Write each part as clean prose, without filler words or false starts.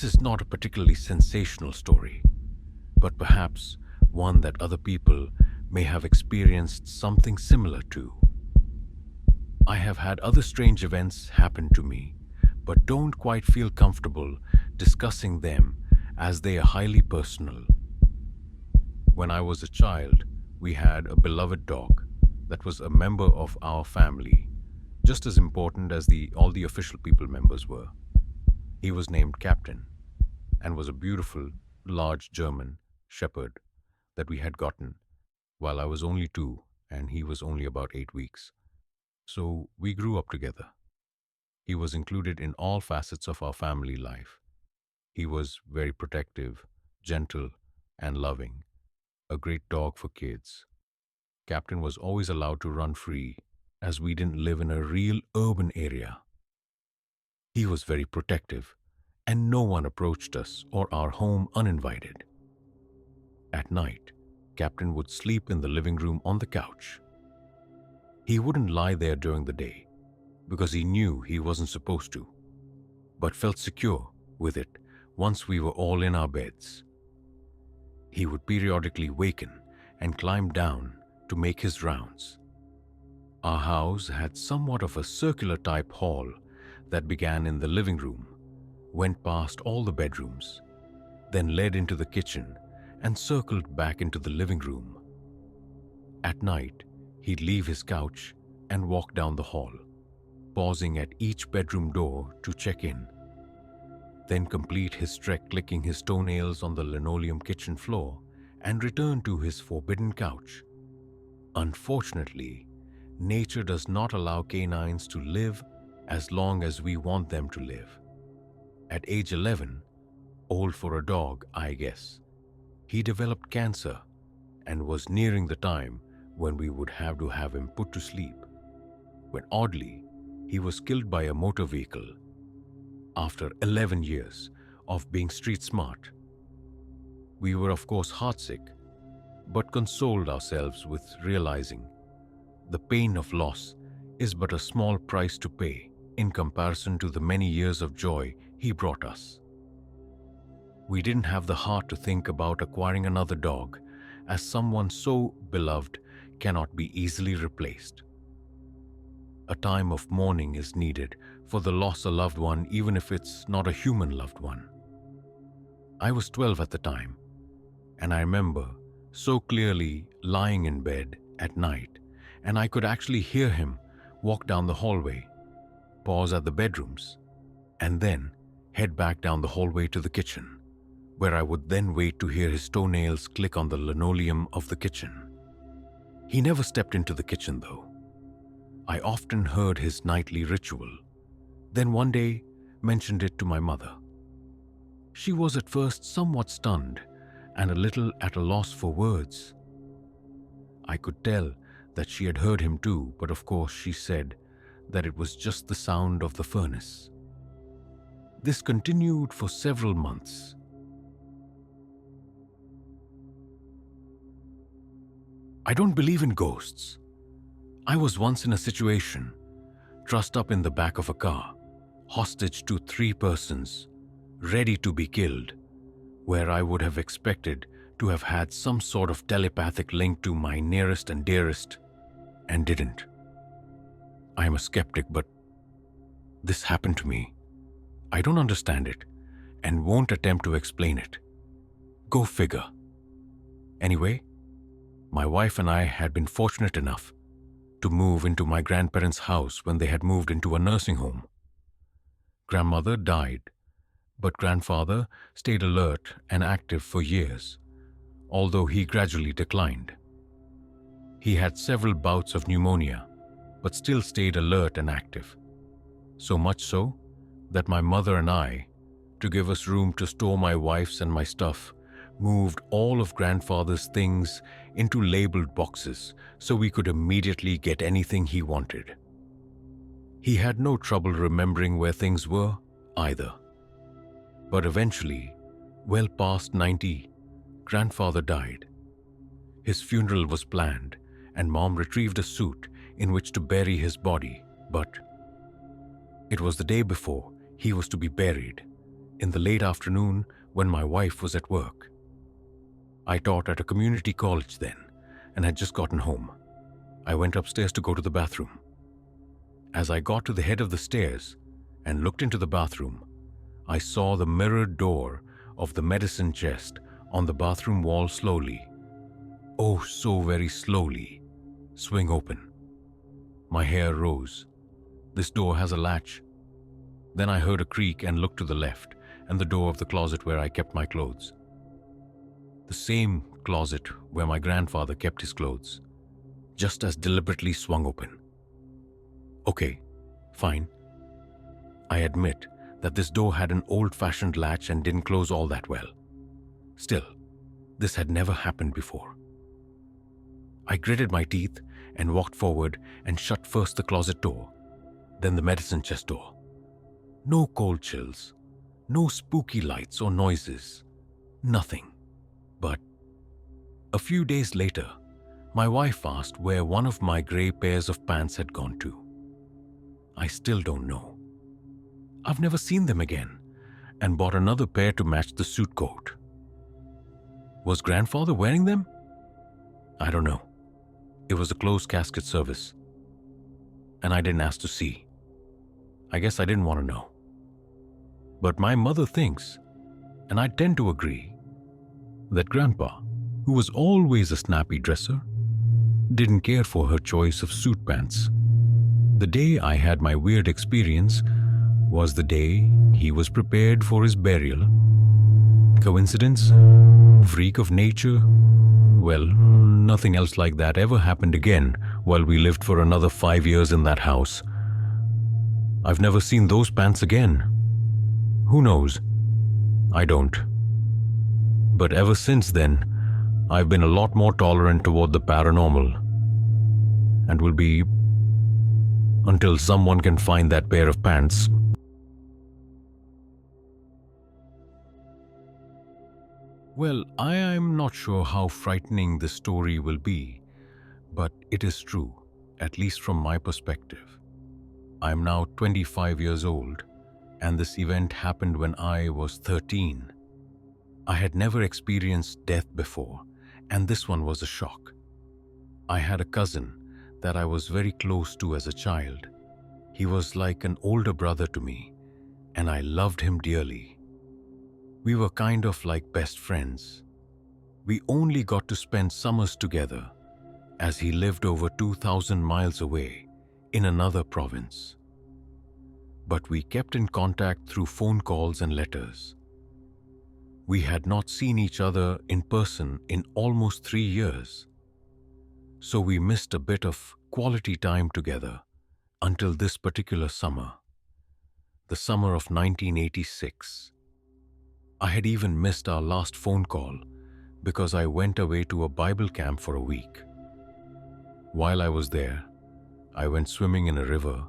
is not a particularly sensational story, but perhaps one that other people may have experienced something similar to. I have had other strange events happen to me, but don't quite feel comfortable discussing them as they are highly personal. When I was a child, we had a beloved dog that was a member of our family, just as important as all the official people members were. He was named Captain and was a beautiful, large German shepherd that we had gotten while I was only 2 and he was only about 8 weeks. So we grew up together. He was included in all facets of our family life. He was very protective, gentle, and loving, a great dog for kids. Captain was always allowed to run free as we didn't live in a real urban area. He was very protective, and no one approached us or our home uninvited. At night, Captain would sleep in the living room on the couch. He wouldn't lie there during the day because he knew he wasn't supposed to, but felt secure with it once we were all in our beds. He would periodically waken and climb down to make his rounds. Our house had somewhat of a circular type hall that began in the living room, went past all the bedrooms, then led into the kitchen and circled back into the living room. At night, he'd leave his couch and walk down the hall, pausing at each bedroom door to check in, then complete his trek clicking his toenails on the linoleum kitchen floor and return to his forbidden couch. Unfortunately, nature does not allow canines to live as long as we want them to live. At age 11, old for a dog, I guess, he developed cancer and was nearing the time when we would have to have him put to sleep, when oddly, he was killed by a motor vehicle after 11 years of being street smart. We were of course heartsick, but consoled ourselves with realizing the pain of loss is but a small price to pay in comparison to the many years of joy he brought us. We didn't have the heart to think about acquiring another dog, as someone so beloved cannot be easily replaced. A time of mourning is needed for the loss of a loved one, even if it's not a human loved one. I was 12 at the time, and I remember so clearly lying in bed at night, and I could actually hear him walk down the hallway, pause at the bedrooms, and then head back down the hallway to the kitchen, where I would then wait to hear his toenails click on the linoleum of the kitchen. He never stepped into the kitchen though. I often heard his nightly ritual, then one day mentioned it to my mother. She was at first somewhat stunned and a little at a loss for words. I could tell that she had heard him too, but of course she said that it was just the sound of the furnace. This continued for several months. I don't believe in ghosts. I was once in a situation, trussed up in the back of a car, hostage to 3 persons, ready to be killed, where I would have expected to have had some sort of telepathic link to my nearest and dearest, and didn't. I am a skeptic, but this happened to me. I don't understand it, and won't attempt to explain it. Go figure. Anyway, my wife and I had been fortunate enough to move into my grandparents' house when they had moved into a nursing home. Grandmother died, but grandfather stayed alert and active for years, although he gradually declined. He had several bouts of pneumonia, but still stayed alert and active. So much so that my mother and I, to give us room to store my wife's and my stuff, moved all of grandfather's things into labeled boxes so we could immediately get anything he wanted. He had no trouble remembering where things were either. But eventually, well past 90, grandfather died. His funeral was planned and Mom retrieved a suit in which to bury his body, but it was the day before he was to be buried, in the late afternoon when my wife was at work. I taught at a community college then and had just gotten home. I went upstairs to go to the bathroom. As I got to the head of the stairs and looked into the bathroom, I saw the mirrored door of the medicine chest on the bathroom wall slowly, oh so very slowly, swing open. My hair rose. This door has a latch. Then I heard a creak and looked to the left and the door of the closet where I kept my clothes. The same closet where my grandfather kept his clothes, just as deliberately swung open. Okay, fine. I admit that this door had an old-fashioned latch and didn't close all that well. Still, this had never happened before. I gritted my teeth and walked forward and shut first the closet door, then the medicine chest door. No cold chills, no spooky lights or noises, nothing. But a few days later, my wife asked where one of my gray pairs of pants had gone to. I still don't know. I've never seen them again and bought another pair to match the suit coat. Was grandfather wearing them? I don't know. It was a closed casket service, and I didn't ask to see. I guess I didn't want to know. But my mother thinks, and I tend to agree, that Grandpa, who was always a snappy dresser, didn't care for her choice of suit pants. The day I had my weird experience was the day he was prepared for his burial. Coincidence? Freak of nature? Well, nothing else like that ever happened again while we lived for another 5 years in that house. I've never seen those pants again. Who knows? I don't. But ever since then, I've been a lot more tolerant toward the paranormal, and will be until someone can find that pair of pants. Well, I am not sure how frightening this story will be, but it is true, at least from my perspective. I am now 25 years old, and this event happened when I was 13. I had never experienced death before, and this one was a shock. I had a cousin that I was very close to as a child. He was like an older brother to me, and I loved him dearly. We were kind of like best friends. We only got to spend summers together, as he lived over 2,000 miles away in another province. But we kept in contact through phone calls and letters. We had not seen each other in person in almost 3 years, so we missed a bit of quality time together until this particular summer, the summer of 1986. I had even missed our last phone call because I went away to a Bible camp for a week. While I was there, I went swimming in a river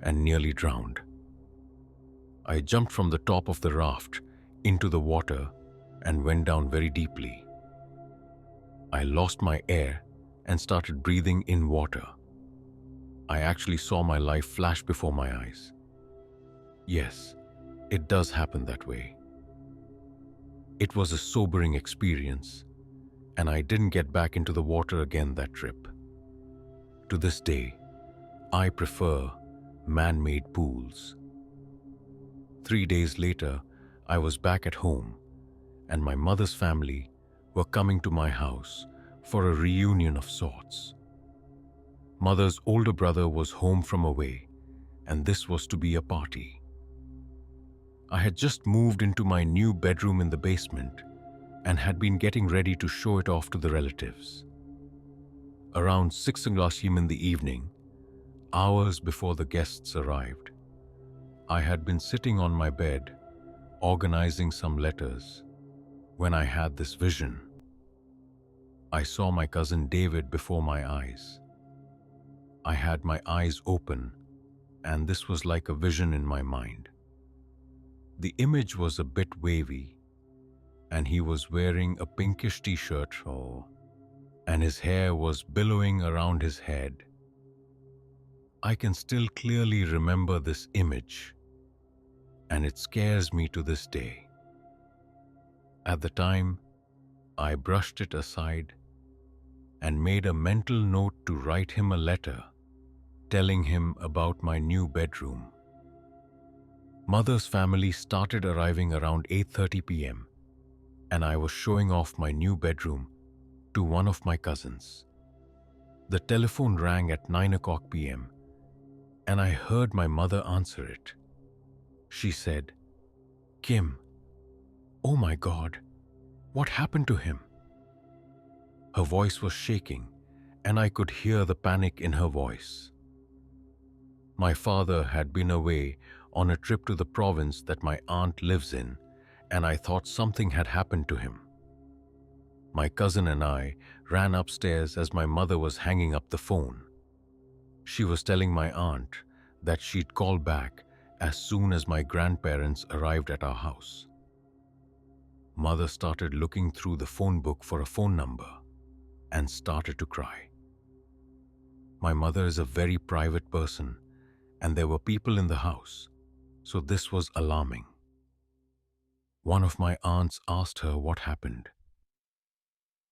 and nearly drowned. I jumped from the top of the raft into the water and went down very deeply. I lost my air and started breathing in water. I actually saw my life flash before my eyes. Yes, it does happen that way. It was a sobering experience, and I didn't get back into the water again that trip. To this day, I prefer man-made pools. 3 days later, I was back at home, and my mother's family were coming to my house for a reunion of sorts. Mother's older brother was home from away, and this was to be a party. I had just moved into my new bedroom in the basement and had been getting ready to show it off to the relatives. Around 6 o'clock in the evening, hours before the guests arrived, I had been sitting on my bed, organizing some letters, when I had this vision. I saw my cousin David before my eyes. I had my eyes open, and this was like a vision in my mind. The image was a bit wavy, and he was wearing a pinkish t-shirt, and his hair was billowing around his head. I can still clearly remember this image. and it scares me to this day. At the time, I brushed it aside and made a mental note to write him a letter telling him about my new bedroom. Mother's family started arriving around 8:30 p.m., and I was showing off my new bedroom to one of my cousins. The telephone rang at 9 o'clock p.m., and I heard my mother answer it. She said, "Kim, oh my God, what happened to him?" Her voice was shaking, and I could hear the panic in her voice. My father had been away on a trip to the province that my aunt lives in, and I thought something had happened to him. My cousin and I ran upstairs as my mother was hanging up the phone. She was telling my aunt that she'd call back as soon as my grandparents arrived at our house. Mother started looking through the phone book for a phone number and started to cry. My mother is a very private person, and there were people in the house, so this was alarming. One of my aunts asked her what happened.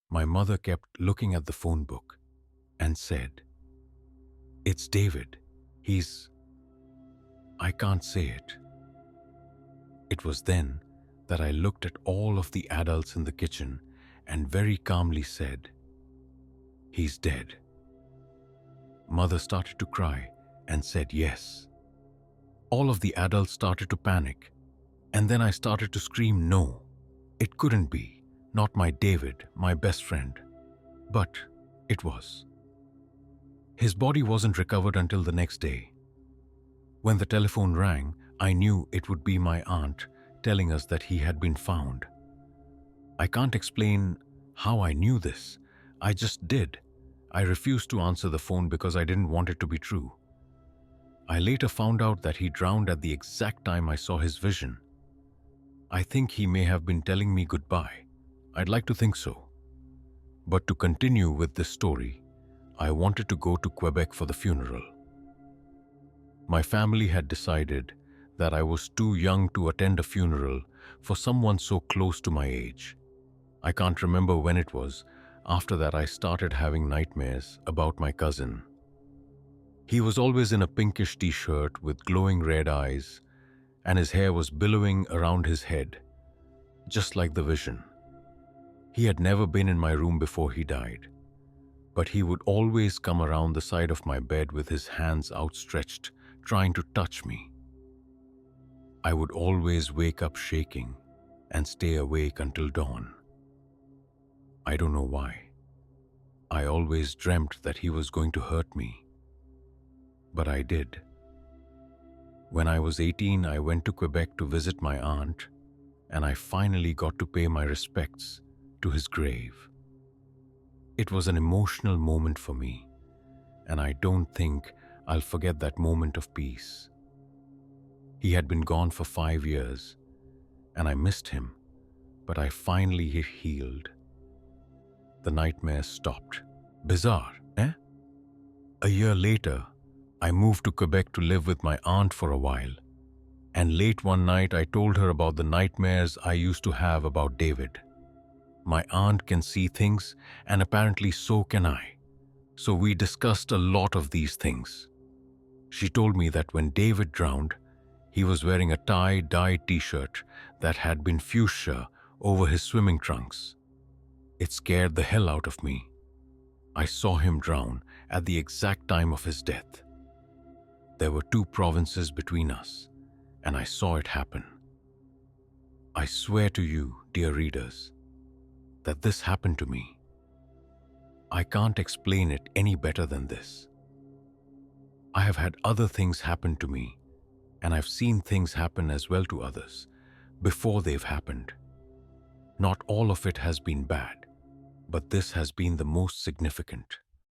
My mother kept looking at the phone book and said, "It's David. I can't say it." It was then that I looked at all of the adults in the kitchen and very calmly said, "He's dead." Mother started to cry and said yes. All of the adults started to panic, and then I started to scream, "No, it couldn't be. Not my David, my best friend." But it was. His body wasn't recovered until the next day. When the telephone rang, I knew it would be my aunt telling us that he had been found. I can't explain how I knew this. I just did. I refused to answer the phone because I didn't want it to be true. I later found out that he drowned at the exact time I saw his vision. I think he may have been telling me goodbye. I'd like to think so. But to continue with this story, I wanted to go to Quebec for the funeral. My family had decided that I was too young to attend a funeral for someone so close to my age. I can't remember when it was. After that, I started having nightmares about my cousin. He was always in a pinkish t-shirt with glowing red eyes, and his hair was billowing around his head, just like the vision. He had never been in my room before he died, but he would always come around the side of my bed with his hands outstretched, trying to touch me. I would always wake up shaking and stay awake until dawn. I don't know why. I always dreamt that he was going to hurt me. But I did. When I was 18, I went to Quebec to visit my aunt, and I finally got to pay my respects to his grave. It was an emotional moment for me, and I don't think I'll forget that moment of peace. He had been gone for 5 years, and I missed him, but I finally healed. The nightmares stopped. Bizarre, eh? A year later, I moved to Quebec to live with my aunt for a while, and late one night I told her about the nightmares I used to have about David. My aunt can see things, and apparently so can I. So we discussed a lot of these things. She told me that when David drowned, he was wearing a tie-dyed t-shirt that had been fuchsia over his swimming trunks. It scared the hell out of me. I saw him drown at the exact time of his death. There were 2 provinces between us, and I saw it happen. I swear to you, dear readers, that this happened to me. I can't explain it any better than this. I have had other things happen to me, and I've seen things happen as well to others before they've happened. Not all of it has been bad, but this has been the most significant.